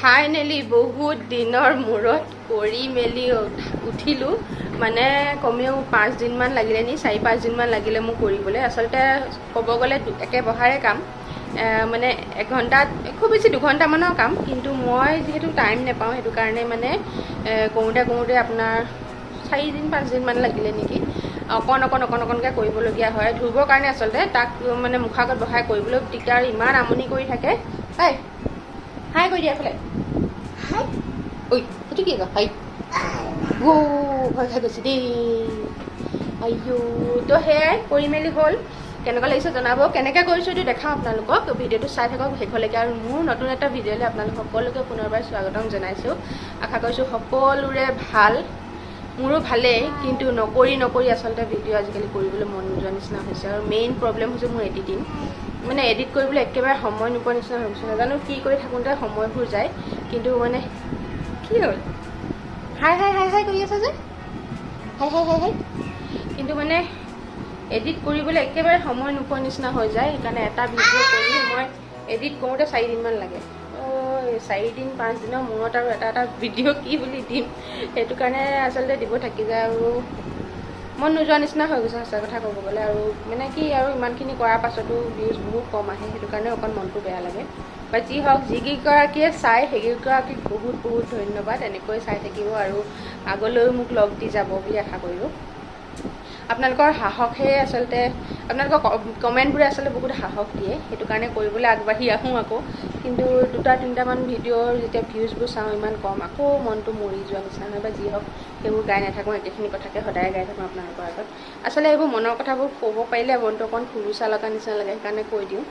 Finally বহুত দিনৰ মূৰত কৰি মেলি উঠিলোঁ মানে কমেও 5 দিনমান লাগিলে নি 4-5 দিনমান লাগিলে মোক কৰিবলৈ আচলতে ক'ব গ'লে একেবহাৰে কাম মানে 1 ঘণ্টাত খুব বেছি 2 ঘণ্টামানৰ কাম কিন্তু মই যেহেতু টাইম নাপাওঁ সেইটো কাৰণে মানে কৰোঁতে আপোনাৰ 4 দিন 5 দিনমান লাগিলে নেকি অকণকৈ কৰিবলগীয়া হয় ধুবৰ কাৰণে আচলতে তাক মানে মুখাগত বহাই কৰিবলৈ দিগদাৰ ইমান আমনি কৰি থাকে হাই হাই কৰি দিয়া এফালে হাই ঐ সেইটো কি আকৌ হাই ভয় খাই গৈছে দেই আইঅ তো সেয়াই কৰি মেলি হ'ল কেনেকুৱা লাগিছে জনাব কেনেকৈ কৰিছোঁ এইটো দেখাওঁ আপোনালোকক ভিডিঅ'টো চাই থাকক শেষলৈকে আৰু মোৰ নতুন এটা ভিডিঅ'লৈ আপোনালোক সকলোকে পুনৰবাৰ স্বাগতম জনাইছোঁ আশা কৰিছোঁ সকলোৰে ভাল মোৰো ভালেই কিন্তু নকৰি আচলতে ভিডিঅ' আজিকালি কৰিবলৈ মন নোযোৱা নিচিনা হৈছে আৰু মেইন প্ৰব্লেম হৈছে মোৰ এডিটিং মানে এডিট কৰিবলৈ একেবাৰে সময় নোপোৱা নিচিনা হৈছে নাজানো কি কৰি থাকোঁতে সময়বোৰ যায় কিন্তু মানে কি হ'ল হাই কৰি আছা যে হাই কিন্তু মানে এডিট কৰিবলৈ একেবাৰে সময় নোপোৱা নিচিনা হৈ যায় সেইকাৰণে এটা ভিডিঅ' কৰি মই এডিট কৰোঁতে 4 দিনমান লাগে 4 দিন 5 দিনৰ মূৰত আৰু এটা ভিডিঅ' কি বুলি দিম সেইটো কাৰণে আচলতে দিব থাকি যায় আৰু মন নোযোৱা নিচিনা হৈ গৈছে সঁচা কথা ক'ব গ'লে আৰু মানে কি আৰু ইমানখিনি কৰাৰ পাছতো ভিউজ বহুত কম আহে সেইটো কাৰণে অকণ মনটো বেয়া লাগে বা যি হওক যিকেইগৰাকীয়ে চাই সেইকেইগৰাকীক বহুত ধন্যবাদ এনেকৈ চাই থাকিব আৰু আগলৈও মোক লগ দি যাব বুলি আশা কৰিলোঁ আপোনালোকৰ সাহসে আচলতে আপোনালোকৰ কমেণ্টবোৰে আচলতে বহুত সাহস দিয়ে সেইটো কাৰণে কৰিবলৈ আগবাঢ়ি আহোঁ আকৌ কিন্তু 2-3টামান ভিডিঅ'ৰ যেতিয়া ভিউজবোৰ চাওঁ ইমান কম আকৌ মনটো মৰি যোৱা নিচিনা হয় বা যি হওক সেইবোৰ গাই নাথাকোঁ একেখিনি কথাকে সদায় গাই থাকোঁ আপোনালোকৰ আগত আচলতে এইবোৰ মনৰ কথাবোৰ ক'ব পাৰিলে মনটো অকণ খুৰুচা লগা নিচিনা লাগে সেইকাৰণে কৈ দিওঁ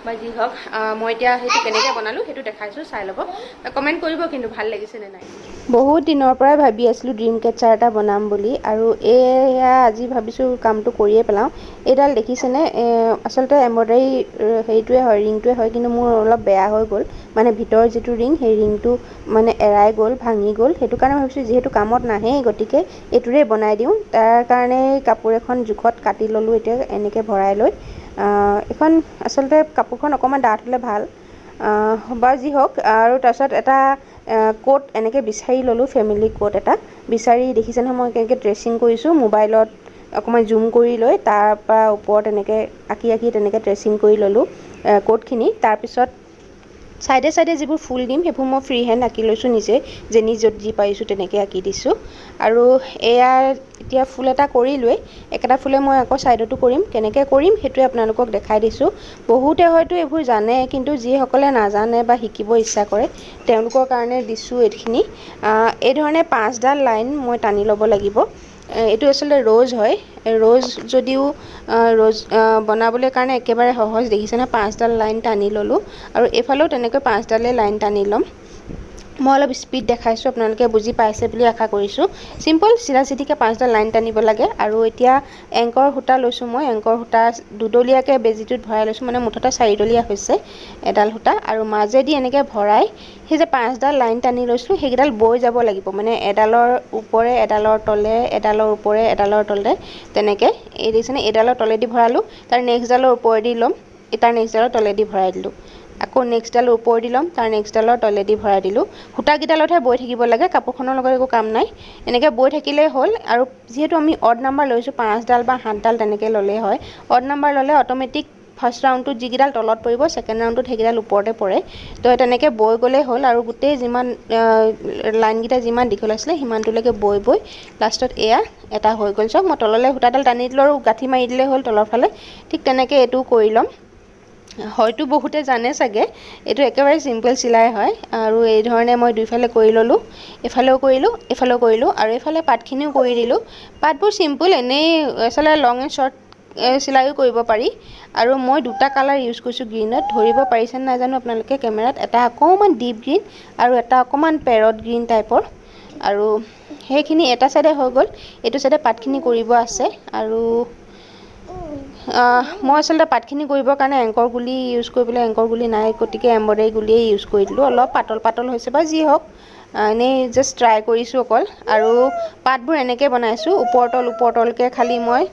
বা যি হওক মই এতিয়া সেইটো কেনেকৈ বনালোঁ সেইটো দেখাইছোঁ চাই ল'ব কমেণ্ট কৰিব কিন্তু ভাল লাগিছেনে নাই বহুত দিনৰ পৰাই ভাবি আছিলোঁ ড্ৰিম কেটচাৰ এটা বনাম বুলি আৰু এয়া আজি ভাবিছোঁ কামটো কৰিয়ে পেলাওঁ এইডাল দেখিছেনে আচলতে এম্ব্ৰইডাৰী হেৰিটোৱে হয় ৰিংটোৱে হয় কিন্তু মোৰ অলপ বেয়া হৈ গ'ল মানে ভিতৰৰ যিটো ৰিং সেই ৰিংটো মানে এৰাই গ'ল ভাঙি গ'ল সেইটো কাৰণে ভাবিছোঁ যিহেতু কামত নাহেই গতিকে এইটোৰে বনাই দিওঁ তাৰ কাৰণে কাপোৰ এখন জোখত কাটি ল'লোঁ এতিয়া এনেকৈ ভৰাই লৈ এখন আচলতে কাপোৰখন অকণমান ডাঠ হ'লে ভাল বা যি হওক আৰু তাৰপিছত এটা কোট এনেকৈ বিচাৰি ল'লোঁ ফেমিলি কোট এটা বিচাৰি দেখিছে নহয় মই কেনেকৈ ট্ৰেচিং কৰিছোঁ মোবাইলত অকণমান জুম কৰি লৈ তাৰ পৰা ওপৰত এনেকৈ আঁকি তেনেকৈ ট্ৰেচিং কৰি ল'লোঁ কোটখিনি তাৰপিছত চাইডে যিবোৰ ফুল দিম সেইবোৰ মই ফ্ৰী হেণ্ড আঁকি লৈছোঁ নিজে য'ত যি পাৰিছোঁ তেনেকৈ আঁকি দিছোঁ আৰু এয়া এতিয়া ফুল এটা কৰি লৈ একেটা ফুলে মই আকৌ ছাইডতো কৰিম কেনেকৈ কৰিম সেইটোৱে আপোনালোকক দেখাই দিছোঁ বহুতে হয়তো এইবোৰ জানে কিন্তু যিসকলে নাজানে বা শিকিব ইচ্ছা কৰে তেওঁলোকৰ কাৰণে দিছোঁ এইখিনি এইধৰণে 5ডাল লাইন মই টানি ল'ব লাগিব এইটো আচলতে ৰ'জ হয় ৰ'জ যদিও ৰ'জ বনাবলৈ কাৰণে একেবাৰে সহজ দেখিছেনে 5ডাল লাইন টানি ল'লোঁ আৰু এইফালেও তেনেকৈ 5ডালে লাইন টানি ল'ম মই অলপ স্পীড দেখাইছোঁ আপোনালোকে বুজি পাইছে বুলি আশা কৰিছোঁ চিম্পল চিধা-চিধিকৈ 5ডাল লাইন টানিব লাগে আৰু এতিয়া এংকৰ সূতা লৈছোঁ মই এংকৰ সূতা দুডলীয়াকৈ বেজিটোত ভৰাই লৈছোঁ মানে মুঠতে 4ডলীয়া হৈছে এডাল সূতা আৰু মাজেদি এনেকৈ ভৰাই সেই যে 5ডাল লাইন টানি লৈছোঁ সেইকেইডাল বৈ যাব লাগিব মানে এডালৰ ওপৰে এডালৰ তলে এডালৰ ওপৰে এডালৰ তলে তেনেকৈ এই দেখিছেনে এডালৰ তলেদি ভৰালোঁ তাৰ নেক্সটডালৰ ওপৰেদি ল'ম তাৰ নেক্সটডালৰ তলেদি ভৰাই দিলোঁ আকৌ নেক্সটডালৰ ওপৰেদি ল'ম তাৰ নেক্সটডালৰ তলেদি ভৰাই দিলোঁ সূতাকেইডালতহে বৈ থাকিব লাগে কাপোৰখনৰ লগত একো কাম নাই এনেকৈ বৈ থাকিলেই হ'ল আৰু যিহেতু আমি অড নাম্বাৰ লৈছোঁ 5ডাল বা 7ডাল তেনেকৈ ল'লেই হয় অড নাম্বাৰ ল'লে অট'মেটিক ফাৰ্ষ্ট ৰাউণ্ডটোত যিকেইডাল তলত পৰিব ছেকেণ্ড ৰাউণ্ডটোত সেইকেইডাল ওপৰতে পৰে তো তেনেকৈ বৈ গ'লেই হ'ল আৰু গোটেই যিমান লাইনকেইটা যিমান দীঘল আছিলে সিমানটোলৈকে বৈ লাষ্টত এয়া এটা হৈ গ'ল চাওক মই তললৈ সূতাডাল টানি দিলোঁ আৰু গাঁঠি মাৰি দিলেই হ'ল তলৰ ফালে ঠিক তেনেকৈ এইটোও কৰি ল'ম হয়তো বহুতে জানে চাগে এইটো একেবাৰে চিম্পল চিলাই হয় আৰু এই ধৰণে মই দুইফালে কৰি ল'লোঁ এফালেও কৰিলোঁ আৰু এইফালে পাতখিনিও কৰি দিলোঁ পাতবোৰ চিম্পল এনেই আচলতে লং এণ্ড শ্বৰ্ট চিলাইও কৰিব পাৰি আৰু মই 2টা কালাৰ ইউজ কৰিছোঁ গ্ৰীণত ধৰিব পাৰিছেনে নাজানো আপোনালোকে কেমেৰাত এটা অকণমান ডিপ গ্ৰীণ আৰু এটা অকণমান পেৰট গ্ৰীণ টাইপৰ আৰু সেইখিনি এটা চাইডে হৈ গ'ল এইটো চাইডে পাতখিনি কৰিব আছে আৰু মই আচলতে পাতখিনি কৰিবৰ কাৰণে এংকৰ গুলি ইউজ কৰিবলৈ এংকৰ গুলি নাই গতিকে এম্ব্ৰইডাৰী গুলিয়ে ইউজ কৰি দিলোঁ অলপ পাতল হৈছে বা যি হওক এনেই জাষ্ট ট্ৰাই কৰিছোঁ অকল আৰু পাতবোৰ এনেকৈ বনাইছোঁ ওপৰ তলকৈ খালি মই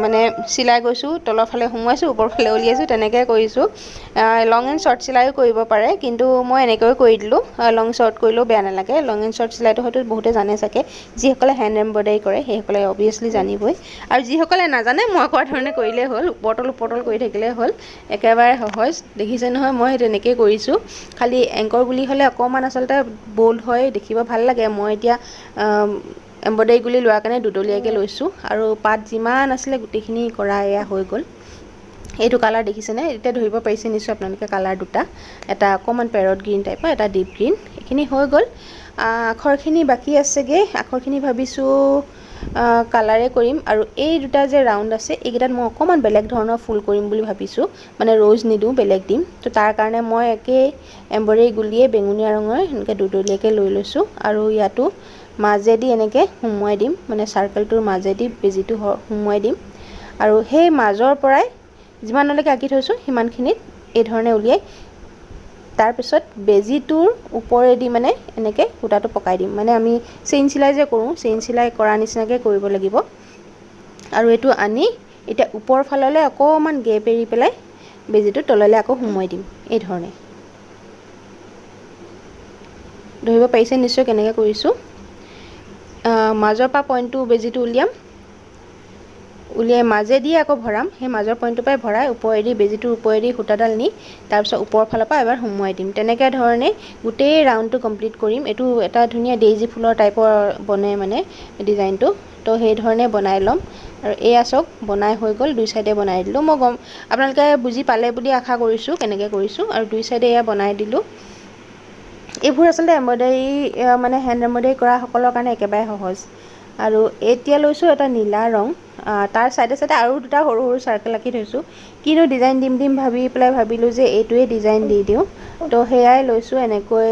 মানে চিলাই গৈছোঁ, তলৰ ফালে সোমোৱাইছোঁ, ওপৰ ফালে উলিয়াইছোঁ, তেনেকৈ কৰিছোঁ। লং এণ্ড শ্বৰ্ট চিলাইও কৰিব পাৰে, কিন্তু মই এনেকৈ কৰি দিলোঁ। লং শ্বৰ্ট কৰিলেও বেয়া নালাগে। লং এণ্ড শ্বৰ্ট চিলাইটো হয়তো বহুতে জানে চাগে, যিসকলে হেণ্ড এম্ব্ৰইডাৰী কৰে সেইসকলে অভিয়াছলি জানিবই, আৰু যিসকলে নাজানে মই কোৱা ধৰণে কৰিলেই হ'ল, ওপৰতল কৰি থাকিলেই হ'ল, একেবাৰে সহজ। দেখিছে নহয়, মই তেনেকেই কৰিছোঁ। খালি এংকৰ গুলি হ'লে অকণমান আচলতে ব'ল্ড হয়, দেখিব ভাল লাগে। মই এতিয়া এম্ব্ৰইডাৰী গুলি লোৱাৰ কাৰণে দুডলীয়াকৈ লৈছোঁ, আৰু পাত যিমান আছিলে গোটেইখিনি কৰা এয়া হৈ গ'ল। এইটো কালাৰ দেখিছেনে? এতিয়া ধৰিব পাৰিছে নিশ্চয় আপোনালোকে, কালাৰ দুটা, এটা অকণমান পেৰট গ্ৰীণ টাইপৰ, এটা ডিপ গ্ৰীণ। এইখিনি হৈ গ'ল। আখৰখিনি বাকী আছেগৈ। আখৰখিনি ভাবিছোঁ কালাৰে কৰিম, আৰু এই দুটা যে ৰাউণ্ড আছে এইকেইটাত মই অকণমান বেলেগ ধৰণৰ ফুল কৰিম বুলি ভাবিছোঁ, মানে ৰ'জ নিদিওঁ, বেলেগ দিম। তো তাৰ কাৰণে মই একেই এম্ব্ৰইডাৰী গুলিয়ে বেঙুনীয়া ৰঙৰ এনেকৈ দুডলীয়াকৈ লৈ লৈছোঁ, আৰু ইয়াতো মাজেদি এনেকৈ সুমুৱাই দিম, মানে চাৰ্কেলটোৰ মাজেদি বেজিটো সুমুৱাই দিম, আৰু সেই মাজৰ পৰাই যিমানলৈকে আঁকি থৈছোঁ সিমানখিনিত এই ধৰণে উলিয়াই তাৰপিছত বেজিটোৰ ওপৰেদি মানে এনেকৈ সূতাটো পকাই দিম। মানে আমি চেইন চিলাই যে কৰোঁ, চেইন চিলাই কৰা নিচিনাকৈ কৰিব লাগিব। আৰু এইটো আনি এতিয়া ওপৰ ফাললৈ অকণমান গেপ এৰি পেলাই বেজিটো তললৈ আকৌ সুমুৱাই দিম, এই ধৰণে। ধৰিব পাৰিছে নিশ্চয় কেনেকৈ কৰিছোঁ। মাজৰ পৰা পইণ্টটো বেজিটো উলিয়াই মাজেদি আকৌ ভৰাম, সেই মাজৰ পইণ্টটোৰ পৰাই ভৰাই ওপৰেদি বেজিটোৰ ওপৰেদি সূতাডাল নি তাৰপিছত ওপৰৰ ফালৰ পৰা এবাৰ সুমুৱাই দিম। তেনেকৈ ধৰণে গোটেই ৰাউণ্ডটো কমপ্লিট কৰিম। এইটো এটা ধুনীয়া ডেইজি ফুলৰ টাইপৰ বনে মানে ডিজাইনটো, তো সেই ধৰণে বনাই ল'ম। আৰু এয়া চাওক বনাই হৈ গ'ল, দুই চাইডে বনাই দিলোঁ। মই আপোনালোকে বুজি পালে বুলি আশা কৰিছোঁ কেনেকৈ কৰিছোঁ, আৰু দুই চাইডে এয়া বনাই দিলোঁ। এইবোৰ আচলতে এম্ব্ৰইডাৰী মানে হেণ্ড এম্ব্ৰইডাৰী কৰাসকলৰ কাৰণে একেবাৰে সহজ। আৰু এতিয়া লৈছোঁ এটা নীলা ৰং, তাৰ চাইডে চাইডে আৰু দুটা সৰু সৰু চাৰ্কেল আঁকি থৈছোঁ। কিনো ডিজাইন দিম ভাবি পেলাই ভাবিলোঁ যে এইটোৱে ডিজাইন দি দিওঁ, তো সেয়াই লৈছোঁ। এনেকৈ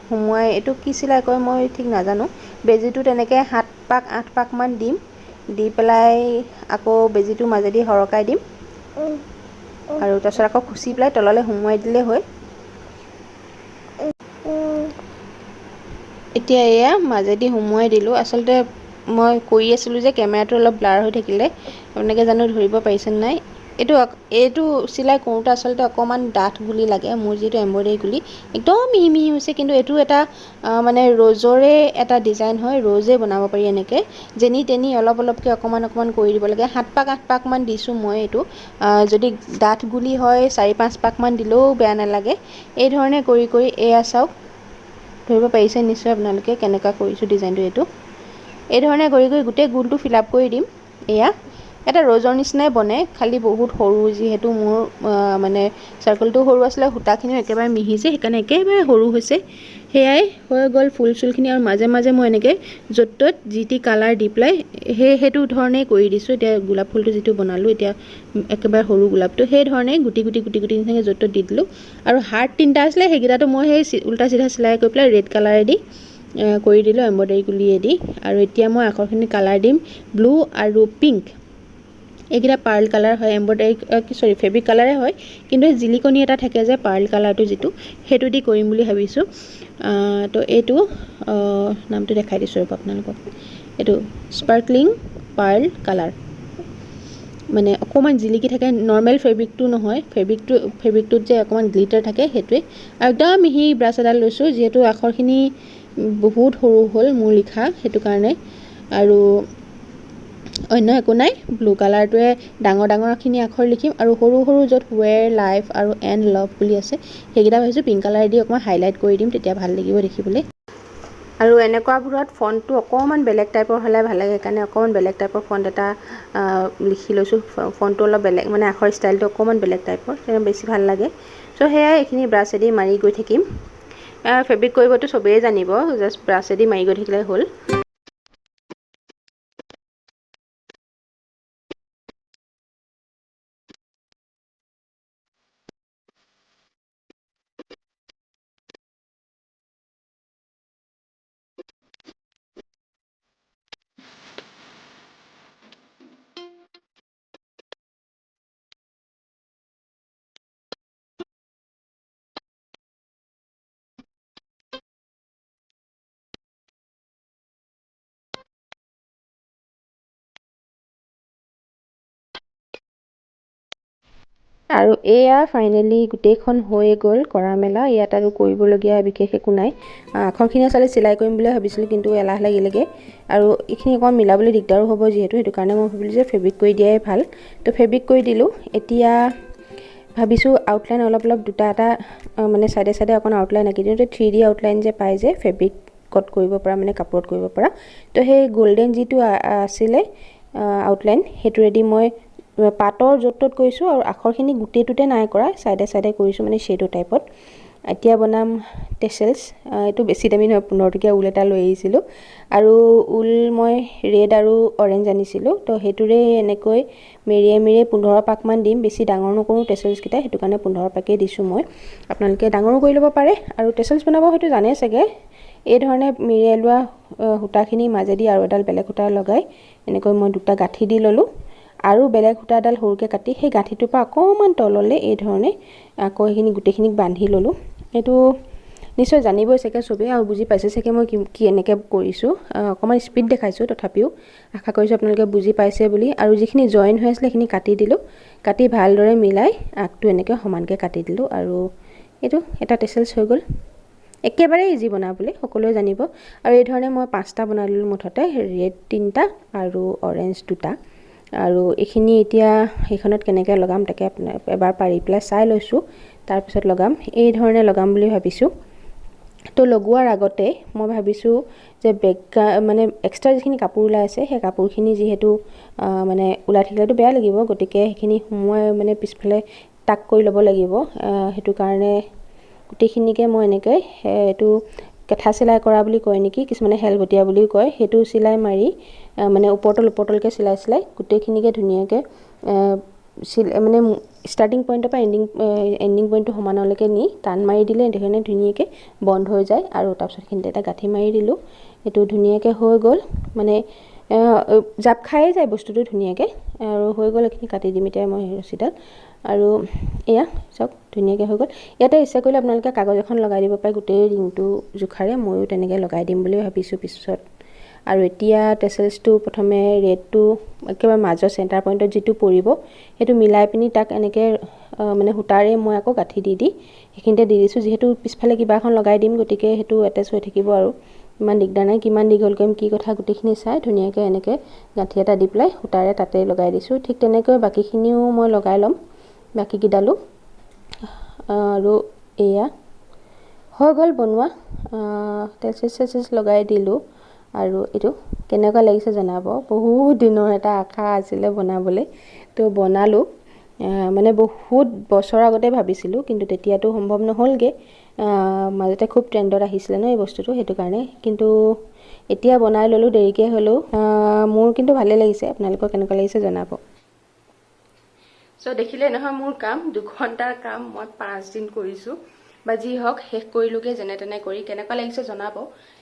সুমুৱাই, এইটো কি চিলাই কয় মই ঠিক নাজানো। বেজিটো তেনেকৈ 7 পাক 8 পাকমান দিম, দি পেলাই আকৌ বেজিটো মাজেদি সৰকাই দিম, আৰু তাৰপিছত আকৌ খুচি পেলাই তললৈ সুমুৱাই দিলেই হয়। এতিয়া এয়া মাজেদি সুমুৱাই দিলোঁ। আচলতে মই কৰি আছিলোঁ যে কেমেৰাটো অলপ ব্লাৰ হৈ থাকিলে, আপোনালোকে জানো ধৰিব পাৰিছেনে নাই। এইটো চিলাই কৰোঁতে আচলতে অকণমান ডাঠ গুলি লাগে। মোৰ যিটো এম্ব্ৰইডাৰী গুলি একদম মিহি মিহি হৈছে, কিন্তু এইটো এটা মানে ৰ'জৰে এটা ডিজাইন হয়, ৰ'জে বনাব পাৰি এনেকৈ যেনি তেনি অলপ অলপকৈ অকণমান অকণমান কৰি দিব লাগে। 7 পাক 8 পাকমান দিছোঁ মই। এইটো যদি ডাঠ গুলি হয় 4-5 পাকমান দিলেও বেয়া নালাগে। এই ধৰণে কৰি কৰি এয়া চাওক, ধৰিব পাৰিছে নিশ্চয় আপোনালোকে কেনেকুৱা কৰিছোঁ ডিজাইনটো। এই ধৰণে কৰি কৰি গোটেই গোলটো ফিল আপ কৰি দিম। এয়া এটা ৰ'জৰ নিচিনাই বনে, খালি বহুত সৰু, যিহেতু মোৰ মানে চাৰ্কেলটো সৰু আছিলে, সূতাখিনিও একেবাৰে মিহি যে, সেইকাৰণে একেবাৰে সৰু হৈছে। সেয়াই হৈ গ'ল ফুল চুলখিনি, আৰু মাজে মাজে মই এনেকৈ য'ত ত'ত যি টি কালাৰ দি পেলাই সেইটো ধৰণেই কৰি দিছোঁ। এতিয়া গোলাপ ফুলটো যিটো বনালোঁ, এতিয়া একেবাৰে সৰু গোলাপটো, সেই ধৰণেই গুটি গুটি গুটি গুটি নিচিনাকৈ য'ত ত'ত দি দিলোঁ। আৰু হাৰ্ট 3টা আছিলে, সেইকেইটাতো মই সেই উল্টা চিধা চিলাই কৰি পেলাই ৰেড কালাৰেদি কৰি দিলোঁ এম্ব্ৰইডাৰী গুলিয়েদি। আৰু এতিয়া মই আখৰখিনি কালাৰ দিম ব্লু আৰু পিংক। এইকেইটা পাৰ্ল কালাৰ হয়, এম্ব্ৰইডাৰী ফেব্ৰিক কালাৰে হয়, কিন্তু জিলিকনি এটা থাকে যে পাৰ্ল কালাৰটো যিটো, সেইটো দি কৰিম বুলি ভাবিছোঁ। তো এইটো নামটো দেখাই দিছোঁ ৰ'ব আপোনালোকক। এইটো স্পাৰ্কলিং পাৰ্ল কালাৰ, মানে অকণমান জিলিকি থাকে, নৰ্মেল ফেব্ৰিকটো নহয়, ফেব্ৰিকটোত যে অকণমান গ্লিটাৰ থাকে সেইটোৱে। আৰু একদম মিহি ব্ৰাছ এডাল লৈছোঁ, যিহেতু আখৰখিনি বহুত সৰু হ'ল মোৰ লিখা, সেইটো কাৰণে। আৰু অন্য একো নাই, ব্লু কালাৰটোৱে ডাঙৰ ডাঙৰখিনি আখৰ লিখিম, আৰু সৰু সৰু য'ত ৱেৰ লাইফ আৰু এণ্ড লাভ বুলি আছে সেইকেইটা ভাবিছোঁ পিংক কালাৰেদি অকণমান হাইলাইট কৰি দিম, তেতিয়া ভাল লাগিব দেখিবলৈ। আৰু এনেকুৱাবোৰত ফণ্টটো অকণমান বেলেগ টাইপৰ হ'লে ভাল লাগে, সেইকাৰণে অকণমান বেলেগ টাইপৰ ফণ্ট এটা লিখি লৈছোঁ। ফণ্টটো অলপ বেলেগ, মানে আখৰ ষ্টাইলটো অকণমান বেলেগ টাইপৰ, তেনেকৈ বেছি ভাল লাগে। চ' সেয়াই, এইখিনি ব্ৰাছেদি মাৰি গৈ থাকিম। ফেব্ৰিক কৰিবতো চবেই জানিব, জাষ্ট ব্ৰাছেদি মাৰি গৈ থাকিলে হ'ল। আৰু এয়া ফাইনেলি গোটেইখন হৈয়ে গ'ল কৰা মেলা। ইয়াত আৰু কৰিবলগীয়া বিশেষ একো নাই। আখৰখিনি আচলতে চিলাই কৰিম বুলি ভাবিছিলোঁ, কিন্তু এলাহ লাগিলেগৈ আৰু এইখিনি অকণমান মিলাবলৈ দিগদাৰো হ'ব যিহেতু, সেইটো কাৰণে মই ভাবিলোঁ যে ফেব্ৰিক কৰি দিয়াই ভাল। তো ফেব্ৰিক কৰি দিলোঁ। এতিয়া ভাবিছোঁ আউটলাইন অলপ দুটা এটা মানে চাইডে চাইডে অকণ আউটলাইন আঁকি দিওঁ। 3D আউটলাইন যে পায় যে ফেব্ৰিকত কৰিব পৰা, মানে কাপোৰত কৰিব পৰা। তো সেই গল্ডেন যিটো আছিলে আউটলাইন, সেইটোৰেদি মই পাতৰ য'ত ত'ত কৰিছোঁ আৰু আখৰখিনি গোটেইটোতে নাই কৰা, চাইডে চাইডে কৰিছোঁ মানে শ্বেডো টাইপত। এতিয়া বনাম টেচেলছ। এইটো বেছি দামী নহয়, 15 টকীয়া ঊল এটা লৈ আহিছিলোঁ আৰু ঊল মই ৰেড আৰু অৰেঞ্জ আনিছিলোঁ। তো সেইটোৰে এনেকৈ মেৰিয়াই মেৰিয়াই 15 পাকমান দিম। বেছি ডাঙৰ নকৰোঁ টেচেলছকেইটা, সেইটো কাৰণে 15 পাকেই দিছোঁ মই। আপোনালোকে ডাঙৰো কৰি ল'ব পাৰে। আৰু টেচেলছ বনাব হয়তো জানেই চাগে। এই ধৰণে মেৰিয়াই লোৱা সূতাখিনি মাজেদি আৰু এডাল বেলেগ সূতা লগাই এনেকৈ মই দুটা গাঁঠি দি ল'লোঁ আৰু বেলেগ সূতা এডাল সৰুকৈ কাটি সেই গাঁঠিটোৰ পৰা অকণমান তললৈ এই ধৰণে আকৌ সেইখিনি গোটেইখিনিক বান্ধি ল'লোঁ। এইটো নিশ্চয় জানিবই চাগে চবেই আৰু বুজি পাইছে চাগে মই কি এনেকৈ কৰিছোঁ। অকণমান স্পীড দেখাইছোঁ, তথাপিও আশা কৰিছোঁ আপোনালোকে বুজি পাইছে বুলি। আৰু যিখিনি জইন হৈ আছিলে সেইখিনি কাটি দিলোঁ, কাটি ভালদৰে মিলাই আগটো এনেকৈ সমানকৈ কাটি দিলোঁ আৰু এইটো এটা টেচেলছ হৈ গ'ল। একেবাৰে ইজি বনাবলৈ, সকলোৱে জানিব। আৰু এই ধৰণে মই 5টা বনাই ল'লোঁ মুঠতে, ৰেড 3টা আৰু অৰেঞ্জ 2টা। আৰু এইখিনি এতিয়া সেইখনত কেনেকৈ লগাম তাকে আপোনাৰ এবাৰ পাৰি পেলাই চাই লৈছোঁ, তাৰপিছত লগাম। এই ধৰণে লগাম বুলি ভাবিছোঁ। তো লগোৱাৰ আগতে মই ভাবিছোঁ যে মানে এক্সট্ৰা যিখিনি কাপোৰ ওলাই আছে সেই কাপোৰখিনি যিহেতু মানে ওলাই থাকিলেতো বেয়া লাগিব, গতিকে সেইখিনি সোমোৱাই মানে পিছফালে টাক কৰি ল'ব লাগিব। সেইটো কাৰণে গোটেইখিনিকে মই এনেকৈ এইটো কেঁথা চিলাই কৰা বুলি কয় নেকি, কিছুমানে হেলবতীয়া বুলিও কয়, সেইটো চিলাই মাৰি মানে ওপৰতলকৈ চিলাই গোটেইখিনিকে ধুনীয়াকৈ মানে ষ্টাৰ্টিং পইণ্টৰ পৰা এণ্ডিং পইণ্টটো সমানলৈকে নি টান মাৰি দিলে এনেধৰণে ধুনীয়াকৈ বন্ধ হৈ যায়। আৰু তাৰপিছত সেইখিনিতে এটা গাঁঠি মাৰি দিলোঁ। এইটো ধুনীয়াকৈ হৈ গ'ল, মানে জাপ খায়ে যায় বস্তুটো ধুনীয়াকৈ। আৰু হৈ গ'ল, এইখিনি কাটি দিম এতিয়া মই ৰছীডাল। আৰু এয়া চাওক ধুনীয়াকৈ হৈ গ'ল। ইয়াতে ইচ্ছা কৰিলে আপোনালোকে কাগজ এখন লগাই দিব পাৰে গোটেই ৰিংটো জোখাৰে, ময়ো তেনেকৈ লগাই দিম বুলি ভাবিছোঁ পিছত। আৰু এতিয়া টেচেলছটো প্ৰথমে ৰেডটো একেবাৰে মাজৰ চেণ্টাৰ পইণ্টত যিটো পৰিব সেইটো মিলাই পিনি তাক এনেকৈ মানে সূতাৰে মই আকৌ গাঁঠি দি সেইখিনিতে দি দিছোঁ। যিহেতু পিছফালে কিবা এখন লগাই দিম, গতিকে সেইটো এটেচ হৈ থাকিব আৰু ইমান দিগদাৰ নাই। কিমান দীঘল কৰিম কি কথা গোটেইখিনি চাই ধুনীয়াকৈ এনেকৈ গাঁঠি এটা দি পেলাই সূতাৰে তাতে লগাই দিছোঁ। ঠিক তেনেকৈ বাকীখিনিও মই লগাই ল'ম, বাকীকেইডালো। আৰু এয়া হৈ গ'ল বনোৱা। টেচেলছ লগাই দিলোঁ। আৰু এইটো কেনেকুৱা লাগিছে জনাব। বহুত দিনৰ এটা আশা আছিলে বনাবলৈ, তো বনালোঁ। মানে বহুত বছৰ আগতে ভাবিছিলোঁ, কিন্তু তেতিয়াতো সম্ভৱ নহ'লগৈ। মাজতে খুব ট্ৰেণ্ডত আহিছিলে ন এই বস্তুটো, সেইটো কাৰণে। কিন্তু এতিয়া বনাই ল'লোঁ, দেৰিকৈ হ'লেও। মোৰ কিন্তু ভালেই লাগিছে, আপোনালোকৰ কেনেকুৱা লাগিছে জনাব। চ' দেখিলে নহয় মোৰ কাম, 2 ঘণ্টাৰ কাম মই 5 দিন কৰিছোঁ, বা যি হওক শেষ কৰিলোঁগৈ যেনে তেনে কৰি। কেনেকুৱা লাগিছে জনাব।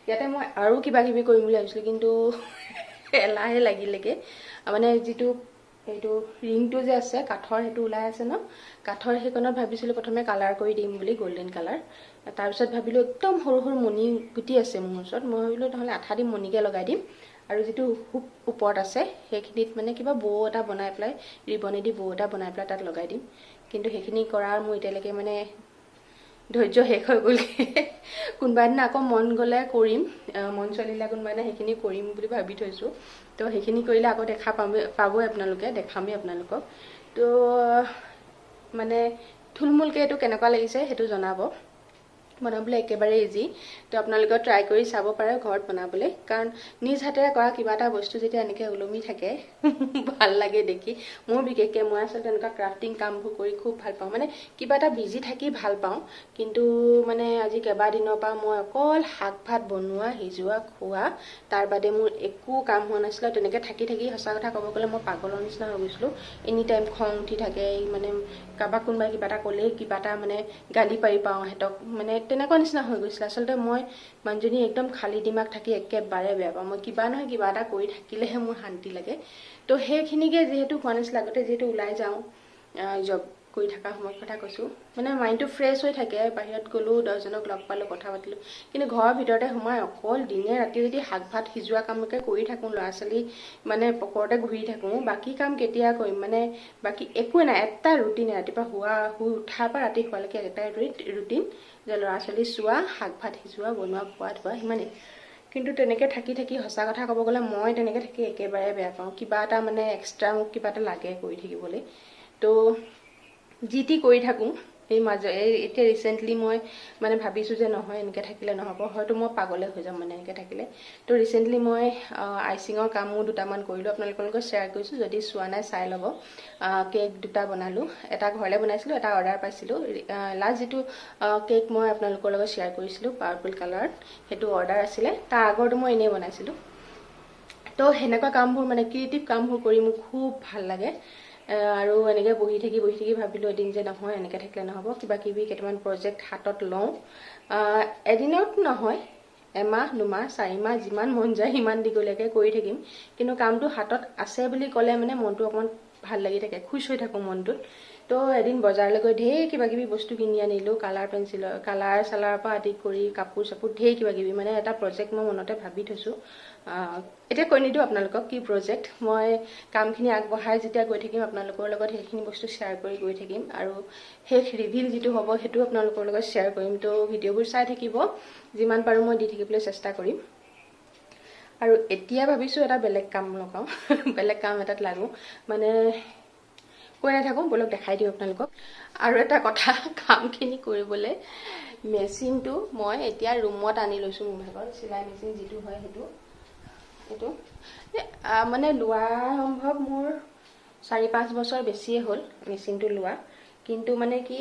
ইয়াতে মই আৰু কিবা কিবি কৰিম বুলি ভাবিছিলোঁ, কিন্তু এলাহে লাগিলেগৈ। মানে যিটো এইটো ৰিংটো যে আছে কাঠৰ, সেইটো ওলাই আছে ন, কাঠৰ সেইকণত ভাবিছিলোঁ প্ৰথমে কালাৰ কৰি দিম বুলি, গল্ডেন কালাৰ। তাৰপিছত ভাবিলোঁ একদম সৰু সৰু মণি গুটি আছে মোৰ ওচৰত, মই ভাবিলোঁ নহ'লে আঠা দি মণিকে লগাই দিম। আৰু যিটো হুক ওপৰত আছে সেইখিনিত মানে কিবা বৌ এটা বনাই পেলাই, ৰিবনেদি বৌ এটা বনাই পেলাই তাত লগাই দিম। কিন্তু সেইখিনি কৰাৰ মোৰ এতিয়ালৈকে মানে ধৈৰ্য শেষ হৈ গ'লগৈ। কোনোবা দিনা আকৌ মন গ'লে কৰিম, মন চলিলে কোনোবা দিনা সেইখিনি কৰিম বুলি ভাবি থৈছোঁ। তো সেইখিনি কৰিলে আকৌ পাবই আপোনালোকে, দেখামেই আপোনালোকক। তো মানে থুলমূলকৈ এইটো কেনেকুৱা লাগিছে সেইটো জনাব। বনাবলৈ একেবাৰে ইজি, তো আপোনালোকে ট্ৰাই কৰি চাব পাৰে ঘৰত বনাবলৈ। কাৰণ নিজ হাতেৰে কৰা কিবা এটা বস্তু যেতিয়া এনেকৈ ওলমি থাকে ভাল লাগে দেখি। মোৰ বিশেষকৈ মই আচলতে এনেকুৱা ক্ৰাফটিং কামবোৰ কৰি খুব ভাল পাওঁ, মানে কিবা এটা বিজি থাকি ভাল পাওঁ। কিন্তু মানে আজি কেইবাদিনৰ পৰা মই অকল শাক ভাত বনোৱা, সিজোৱা, খোৱা, তাৰ বাদে মোৰ একো কাম হোৱা নাছিলে। তেনেকৈ থাকি সঁচা কথা ক'ব গ'লে মই পাগলৰ নিচিনা হৈ গৈছিলোঁ। এনি টাইম খং উঠি থাকে, মানে কাৰোবাক কোনোবাই কিবা এটা ক'লেই কিবা এটা মানে গালি পাৰি পাওঁ সিহঁতক, মানে তেনেকুৱা নিচিনা হৈ গৈছিলে। আচলতে মই মানুহজনী একদম খালী দিমাগ থাকি একেবাৰে বেয়া পাওঁ। মই কিবা নহয় কিবা এটা কৰি থাকিলেহে মোৰ শান্তি লাগে। তো সেইখিনিকে যিহেতু হোৱা নাছিলে, আগতে যিহেতু ওলাই যাওঁ কৰি থকা সময়ৰ কথা কৈছোঁ মানে মাইণ্ডটো ফ্ৰেছ হৈ থাকে বাহিৰত গ'লোঁ 10জনক লগ পালোঁ কথা পাতিলোঁ কিন্তু ঘৰৰ ভিতৰতে সোমাই অকল দিনে ৰাতি যদি শাক ভাত সিজোৱা কামকে কৰি থাকোঁ ল'ৰা ছোৱালী মানে পকৰতে ঘূৰি থাকোঁ বাকী কাম কেতিয়া কৰিম মানে বাকী একোৱে নাই এটা ৰুটিন ৰাতিপুৱা শুই উঠাৰ পৰা ৰাতি শুৱালৈকে এটাই ৰুটিন যে ল'ৰা ছোৱালী চোৱা শাক ভাত সিজোৱা বনোৱা খোৱা ধোৱা সিমানেই কিন্তু তেনেকৈ থাকি সঁচা কথা ক'ব গ'লে মই তেনেকৈ থাকি একেবাৰে বেয়া পাওঁ কিবা এটা মানে এক্সট্ৰা মোক কিবা এটা লাগে কৰি থাকিবলৈ তো যি টি কৰি থাকোঁ এই এতিয়া ৰিচেণ্টলি মই মানে ভাবিছোঁ যে নহয় এনেকৈ থাকিলে নহ'ব হয়তো মই পাগলে হৈ যাম মানে এনেকৈ থাকিলে তো ৰিচেণ্টলি মই আইচিঙৰ কামো দুটামান কৰিলোঁ আপোনালোকৰ লগত শ্বেয়াৰ কৰিছোঁ যদি চোৱা নাই চাই ল'ব কেক দুটা বনালোঁ এটা ঘৰলৈ বনাইছিলোঁ এটা অৰ্ডাৰ পাইছিলোঁ লাষ্ট যিটো কেক মই আপোনালোকৰ লগত শ্বেয়াৰ কৰিছিলোঁ পাৰ্পল কালাৰত সেইটো অৰ্ডাৰ আছিলে তাৰ আগৰটো মই এনেই বনাইছিলোঁ তো সেনেকুৱা কামবোৰ মানে ক্ৰিয়েটিভ কামবোৰ কৰি মোক খুব ভাল লাগে আৰু এনেকৈ বহি থাকি ভাবিলোঁ এদিন যে নহয় এনেকৈ থাকিলে নহ'ব কিবা কিবি কেইটামান প্ৰজেক্ট হাতত লওঁ এদিনত নহয় এমাহ দুমাহ 4 মাহ যিমান মন যায় সিমান দীঘলীয়াকৈ কৰি থাকিম কিন্তু কামটো হাতত আছে বুলি ক'লে মানে মনটো অকণমান ভাল লাগি থাকে খুচ হৈ থাকোঁ মনটোত তো এদিন বজাৰলৈ গৈ ঢেৰ কিবা কিবি বস্তু কিনি আনিলোঁ কালাৰ চালাৰৰ পৰা আদি কৰি কাপোৰ চাপোৰ ঢেৰ কিবা কিবি মানে এটা প্ৰজেক্ট মই মনতে ভাবি থৈছোঁ এতিয়া কৈ নিদিওঁ আপোনালোকক কি প্ৰজেক্ট মই কামখিনি আগবঢ়াই যেতিয়া গৈ থাকিম আপোনালোকৰ লগত সেইখিনি বস্তু শ্বেয়াৰ কৰি গৈ থাকিম আৰু শেষ ৰিভিল যিটো হ'ব সেইটো আপোনালোকৰ লগত শ্বেয়াৰ কৰিম তো ভিডিঅ'বোৰ চাই থাকিব যিমান পাৰোঁ মই দি থাকিবলৈ চেষ্টা কৰিম আৰু এতিয়া ভাবিছোঁ এটা বেলেগ কাম লগাওঁ বেলেগ কাম এটাত লাগোঁ মানে কৈ নাথাকোঁ বলক দেখাই দিওঁ আপোনালোকক আৰু এটা কথা কামখিনি কৰিবলৈ মেচিনটো মই এতিয়া ৰুমত আনি লৈছোঁ মোৰ ভাগৰ চিলাই মেচিন যিটো হয় সেইটো মানে লোৱা সম্ভৱ মোৰ 4-5 বছৰ বেছিয়ে হ'ল মেচিনটো লোৱা কিন্তু মানে কি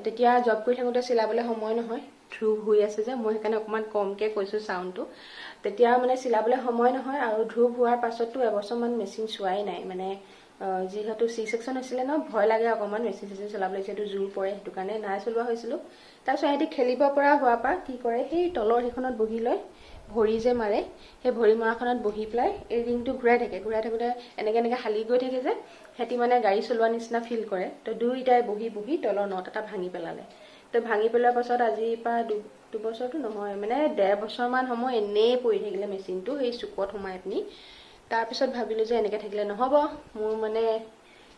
তেতিয়া জব কৰি থাকোঁতে চিলাবলৈ সময় নহয় ধ্ৰুৱ হৈ আছে যে মই সেইকাৰণে অকণমান কমকৈ কৈছোঁ চাউণ্ডটো তেতিয়া মানে চিলাবলৈ সময় নহয় আৰু ধ্ৰুৱ হোৱাৰ পাছতো এবছৰমান মেচিন চোৱাই নাই মানে যিহেতু C-section হৈছিলে ন ভয় লাগে অকণমান মেচিন চলাবলৈ যিহেতু জোৰ পৰে সেইটো কাৰণে নাই চলোৱা হৈছিলোঁ তাৰপিছত সিহঁতি খেলিব পৰা হোৱাৰ পৰা কি কৰে সেই তলৰ সেইখনত বহি লৈ ভৰি যে মাৰে সেই ভৰি মৰাখনত বহি পেলাই এই ৰিংটো ঘূৰাই থাকোঁতে এনেকৈ হালি গৈ থাকে যে সিহঁতি মানে গাড়ী চলোৱা নিচিনা ফিল কৰে তো দুইটাই বহি তলৰ নট এটা ভাঙি পেলালে তো ভাঙি পেলোৱাৰ পাছত আজিৰ পৰা দুবছৰটো নহয় মানে 1.5 বছৰমান সময় এনেই পৰি থাকিলে মেচিনটো সেই চুকত সোমাই পিনি তাৰপিছত ভাবিলোঁ যে এনেকৈ থাকিলে নহ'ব মোৰ মানে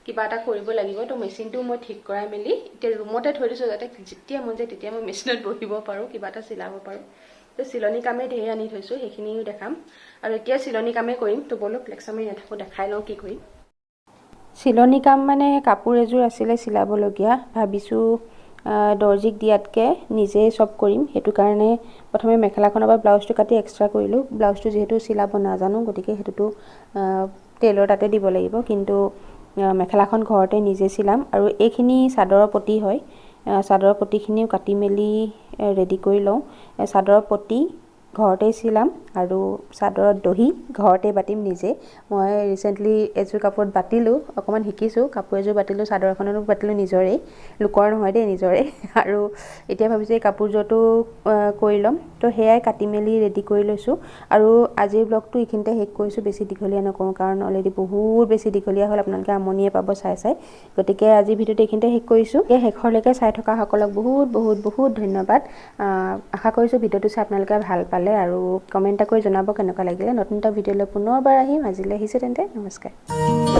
কিবা এটা কৰিব লাগিব তো মেচিনটো মই ঠিক কৰাই মেলি এতিয়া ৰুমতে থৈ দিছোঁ যাতে যেতিয়া মন যায় তেতিয়া মই মেচিনত বহিব পাৰোঁ কিবা এটা চিলাব পাৰোঁ তো চিলনি কামেই ঢেৰ আনি থৈছোঁ সেইখিনিও দেখাম আৰু এতিয়া চিলনি কামেই কৰিম তো বলক লেকচাৰ মাৰি নাথাকোঁ দেখাই লওঁ কি কৰিম চিলনি কাম মানে কাপোৰ এযোৰ আছিলে চিলাবলগীয়া ভাবিছোঁ দৰ্জিক দিয়াতকৈ নিজেই চব কৰিম সেইটো কাৰণে প্ৰথমে মেখেলাখনৰ পৰা ব্লাউজটো কাটি এক্সট্ৰা কৰিলোঁ ব্লাউজটো যিহেতু চিলাব নাজানো গতিকে সেইটোতো টেইলৰ তাতে দিব লাগিব কিন্তু মেখেলাখন ঘৰতে নিজে চিলাম আৰু এইখিনি চাদৰৰ পটি হয় চাদৰৰ পটিখিনিও কাটি মেলি ৰেডি কৰি লওঁ চাদৰৰ পটি ঘৰতে চিলাম আৰু চাদৰত দহি ঘৰতে বাটিম নিজে মই ৰিচেণ্টলি এযোৰ কাপোৰত বাটিলোঁ অকণমান শিকিছোঁ কাপোৰ এযোৰ বাটিলোঁ চাদৰ এখনতো বাটিলোঁ নিজৰেই লোকৰ নহয় দেই নিজৰে আৰু এতিয়া ভাবিছোঁ এই কাপোৰযোৰটো কৰি ল'ম তো সেয়াই কাটি মেলি ৰেডি কৰি লৈছোঁ আৰু আজিৰ ব্লগটো এইখিনিতে শেষ কৰিছোঁ বেছি দীঘলীয়া নকৰোঁ কাৰণ অলৰেডি বহুত বেছি দীঘলীয়া হ'ল আপোনালোকে আমনিয়ে পাব চাই গতিকে আজিৰ ভিডিঅ'টো এইখিনিতে শেষ কৰিছোঁ এই শেষৰলৈকে চাই থকা সকলক বহুত ধন্যবাদ আশা কৰিছোঁ ভিডিঅ'টো চাই আপোনালোকে ভাল পালে আৰু কমেণ্ট এটা কৰি জনাব কেনেকুৱা লাগিলে নতুন এটা ভিডিঅ'লৈ পুনৰবাৰ আহিম আজিলৈ আহিছোঁ তেন্তে নমস্কাৰ